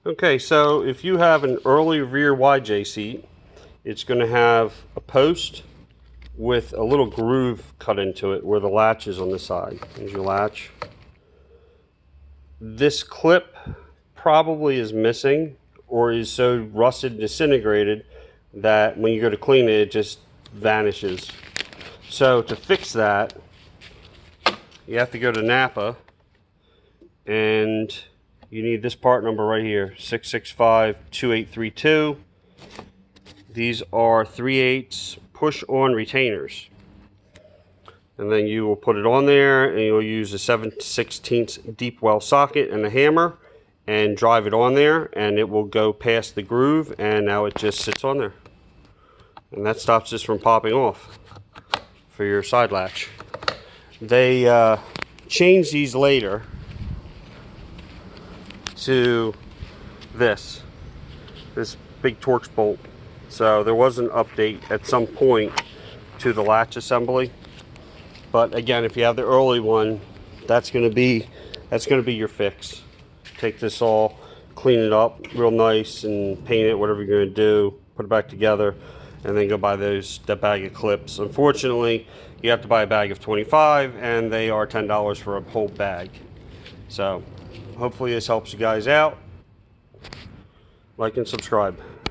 Okay, so if you have an early rear YJ seat, it's going to have a post with a little groove cut into it where the latch is on the side. There's your latch. This clip probably is missing or is so rusted and disintegrated that when you go to clean it, it just vanishes. So to fix that, you have to go to Napa, and you need this part number right here, 665-2832. These are 3/8 push-on retainers. And then you will put it on there, and you'll use a 7/16 deep well socket and a hammer and drive it on there, and it will go past the groove, and now it just sits on there. And that stops this from popping off for your side latch. They changed these later to this big Torx bolt. So there was an update at some point to the latch assembly. But again, if you have the early one, that's going to be your fix. Take this all, clean it up real nice, and paint it, whatever you're going to do. Put it back together, and then go buy that bag of clips. Unfortunately, you have to buy a bag of 25, and they are $10 for a whole bag. So hopefully this helps you guys out. Like and subscribe.